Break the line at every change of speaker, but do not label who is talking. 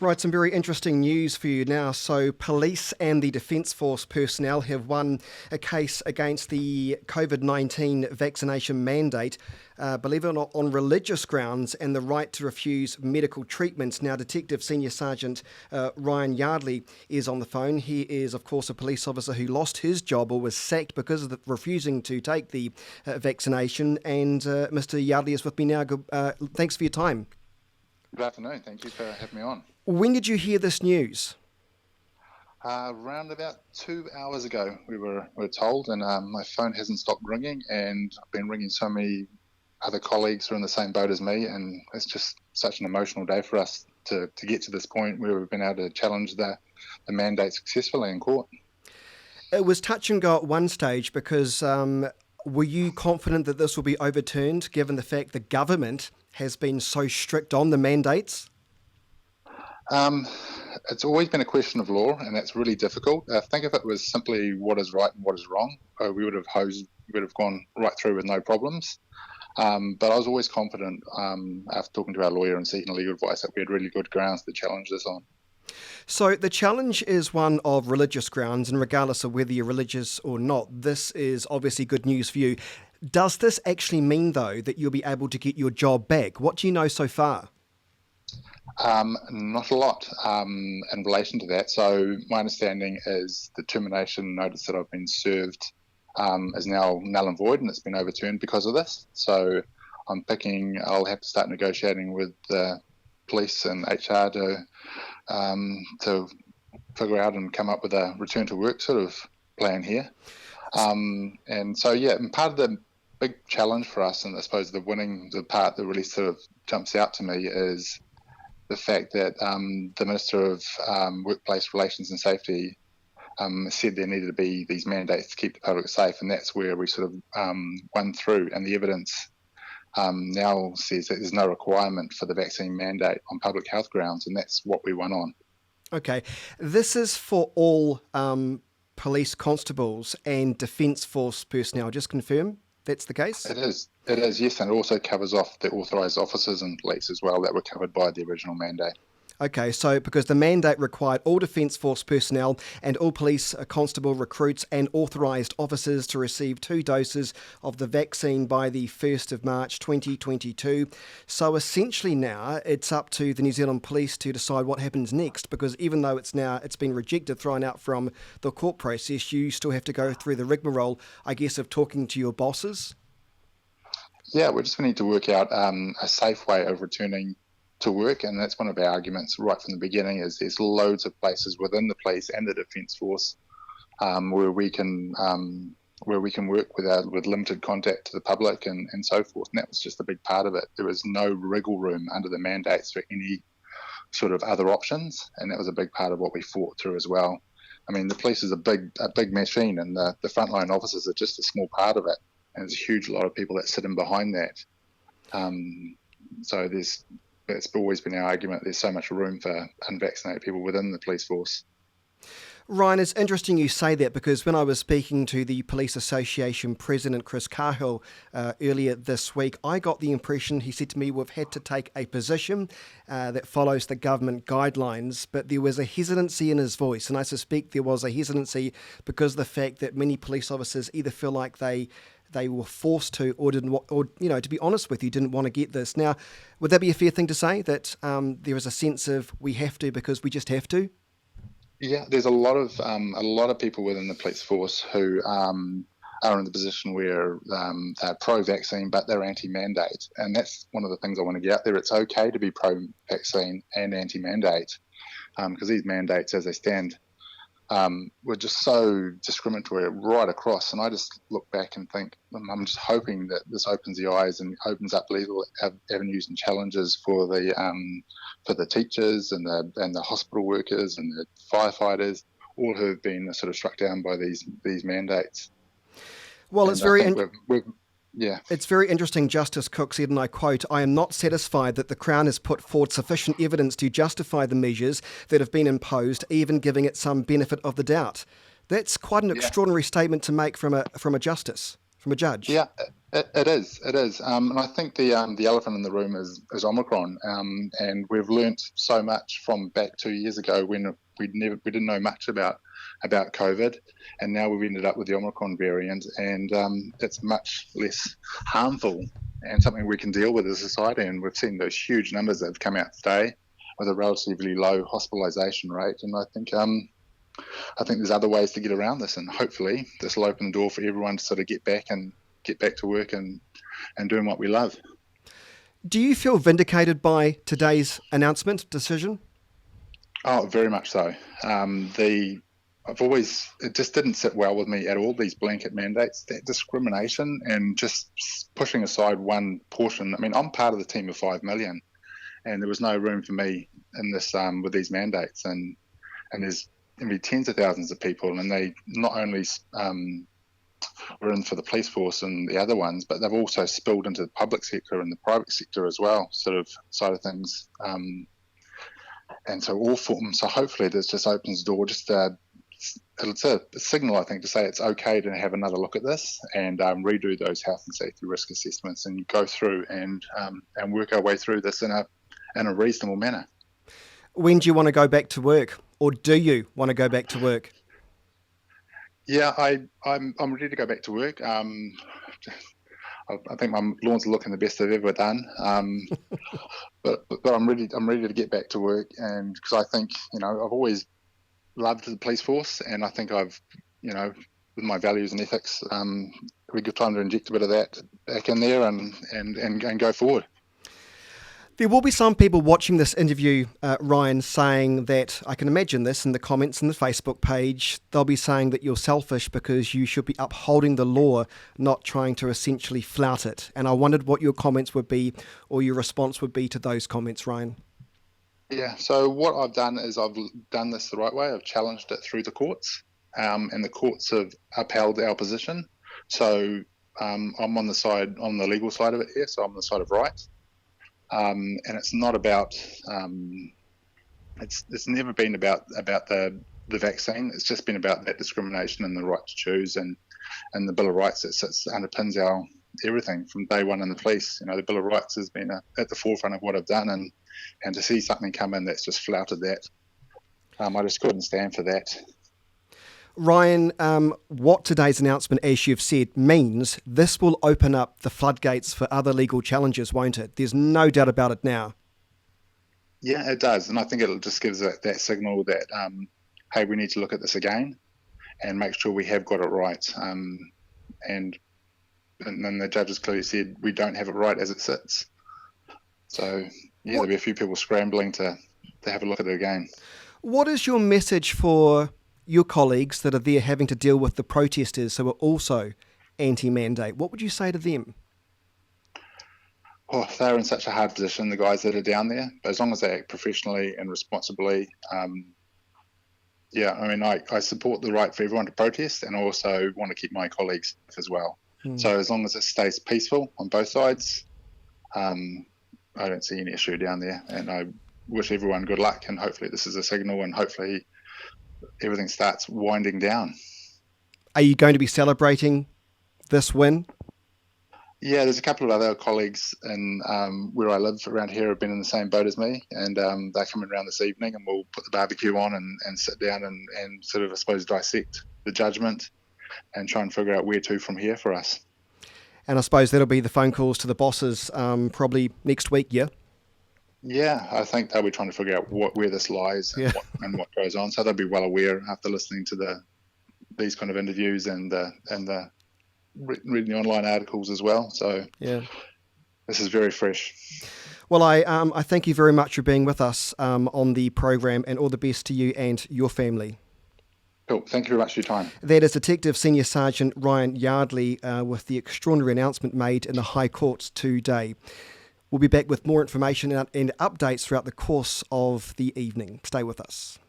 Right, some very interesting news for you now. So, police and the Defence Force personnel have won a case against the COVID-19 vaccination mandate, believe it or not, on religious grounds and the right to refuse medical treatments. Now, Detective Senior Sergeant Ryan Yardley is on the phone. He is, of course, a police officer who lost his job or was sacked because of refusing to take the vaccination. And Mr. Yardley is with me now. Thanks for your time.
Good afternoon. Thank you for having me on.
When did you hear this news?
Around about 2 hours ago, we were told, and my phone hasn't stopped ringing, and I've been ringing so many other colleagues who are in the same boat as me, and it's just such an emotional day for us to get to this point where we've been able to challenge the mandate successfully in court.
It was touch and go at one stage because were you confident that this will be overturned given the fact the government has been so strict on the mandates?
It's always been a question of law, and that's really difficult. I think if it was simply what is right and what is wrong, we would have gone right through with no problems. But I was always confident after talking to our lawyer and seeking legal advice that we had really good grounds to challenge this on.
So the challenge is one of religious grounds, and regardless of whether you're religious or not, this is obviously good news for you. Does this actually mean, though, that you'll be able to get your job back? What do you know so far?
Not a lot in relation to that. So my understanding is the termination notice that I've been served is now null and void, and it's been overturned because of this. So I'll have to start negotiating with the police and HR to figure out and come up with a return to work sort of plan here. And part of the big challenge for us, and I suppose the part that really sort of jumps out to me is the fact that the Minister of Workplace Relations and Safety said there needed to be these mandates to keep the public safe, and that's where we sort of won through. And the evidence now says that there's no requirement for the vaccine mandate on public health grounds, and that's what we won on.
Okay. This is for all police constables and Defence Force personnel. Just confirm that's the case?
It is, yes, and it also covers off the authorised officers and police as well that were covered by the original mandate.
Okay, so because the mandate required all Defence Force personnel and all police constable recruits and authorised officers to receive 2 doses of the vaccine by the 1st of March 2022. So essentially now it's up to the New Zealand Police to decide what happens next, because even though it's been rejected, thrown out from the court process, you still have to go through the rigmarole, I guess, of talking to your bosses.
Yeah, we just need to work out a safe way of returning to work, and that's one of our arguments right from the beginning. Is there's loads of places within the police and the Defence Force where we can work with limited contact to the public and so forth, and that was just a big part of it. There was no wriggle room under the mandates for any sort of other options, and that was a big part of what we fought through as well. I mean, the police is a big machine, and the frontline officers are just a small part of it, and there's a huge lot of people that sit in behind that. So it's always been our argument. There's so much room for unvaccinated people within the police force.
Ryan, it's interesting you say that, because when I was speaking to the Police Association President Chris Cahill earlier this week, I got the impression, he said to me, we've had to take a position that follows the government guidelines, but there was a hesitancy in his voice, and I suspect there was a hesitancy because of the fact that many police officers either feel like they were forced to, or didn't, or to be honest with you, didn't want to get this. Now, would that be a fair thing to say, that there is a sense of we have to because we just have to?
Yeah, there's a lot of people within the police force who are in the position where they're pro-vaccine but they're anti-mandate, and that's one of the things I want to get out there. It's okay to be pro-vaccine and anti-mandate because these mandates, as they stand, were just so discriminatory right across. And I just look back and think, I'm just hoping that this opens the eyes and opens up legal avenues and challenges for the teachers and the hospital workers and the firefighters, all who have been sort of struck down by these mandates.
Well,
and
it's very
Yeah.
It's very interesting. Justice Cook said, and I quote, "I am not satisfied that the Crown has put forward sufficient evidence to justify the measures that have been imposed, even giving it some benefit of the doubt." That's quite an extraordinary statement to make from a justice. from a judge.
Yeah, it is. It is, and I think the elephant in the room is Omicron, and we've learnt so much from back 2 years ago when we didn't know much about COVID, and now we've ended up with the Omicron variant, and it's much less harmful and something we can deal with as a society. And we've seen those huge numbers that have come out today with a relatively low hospitalisation rate, and I think there's other ways to get around this, and hopefully this will open the door for everyone to sort of get back to work and doing what we love.
Do you feel vindicated by today's decision?
Oh, very much so. It just didn't sit well with me at all, these blanket mandates, that discrimination and just pushing aside one portion. I mean, I'm part of the team of 5 million, and there was no room for me in this with these mandates, and there's going to be tens of thousands of people, and they not only were in for the police force and the other ones, but they've also spilled into the public sector and the private sector as well, sort of side of things. And so so hopefully this just opens the door, it's a signal, I think, to say it's okay to have another look at this and redo those health and safety risk assessments and go through and work our way through this in a reasonable manner.
When do you want to go back to work, or do you want to go back to work?
Yeah, I'm ready to go back to work. I think my lawns are looking the best they've ever done. But I'm ready to get back to work, and because I think I've always loved the police force, and I think I've with my values and ethics, it'd be a good time to inject a bit of that back in there and go forward.
There will be some people watching this interview, Ryan, saying that, I can imagine this in the comments in the Facebook page, they'll be saying that you're selfish because you should be upholding the law, not trying to essentially flout it. And I wondered what your comments would be, or your response would be to those comments, Ryan.
Yeah, so what I've done is I've done this the right way. I've challenged it through the courts, and the courts have upheld our position. So I'm on the legal side of it here, so I'm on the side of right. And it's not about it's never been about the vaccine. It's just been about that discrimination and the right to choose and the Bill of Rights that underpins our everything from day one in the police. The Bill of Rights has been at the forefront of what I've done, and to see something come in that's just flouted that, I just couldn't stand for that.
Ryan, what today's announcement, as you've said, means this will open up the floodgates for other legal challenges, won't it? There's no doubt about it now. Yeah,
it does. And I think it just gives that signal that, hey, we need to look at this again and make sure we have got it right. And then the judges clearly said we don't have it right as it sits. So, there'll be a few people scrambling to have a look at it again.
What is your message for your colleagues that are there having to deal with the protesters who are also anti-mandate? What would you say to them?
Oh, they're in such a hard position, the guys that are down there. But as long as they act professionally and responsibly, I support the right for everyone to protest, and I also want to keep my colleagues safe as well. So as long as it stays peaceful on both sides, I don't see any issue down there. And I wish everyone good luck, and hopefully this is a signal, and hopefully everything starts winding down.
Are you going to be celebrating this win?
Yeah, there's a couple of other colleagues in where I live around here have been in the same boat as me, and they're coming around this evening, and we'll put the barbecue on and sit down and sort of, I suppose, dissect the judgment and try and figure out where to from here for us.
And I suppose that'll be the phone calls to the bosses probably next week, yeah?
Yeah, I think they'll be trying to figure out where this lies and what goes on. So they'll be well aware after listening to these kind of interviews and reading the online articles as well. So this is very fresh.
Well, I thank you very much for being with us on the program, and all the best to you and your family.
Cool. Thank you very much for your time.
That is Detective Senior Sergeant Ryan Yardley with the extraordinary announcement made in the High Courts today. We'll be back with more information and updates throughout the course of the evening. Stay with us.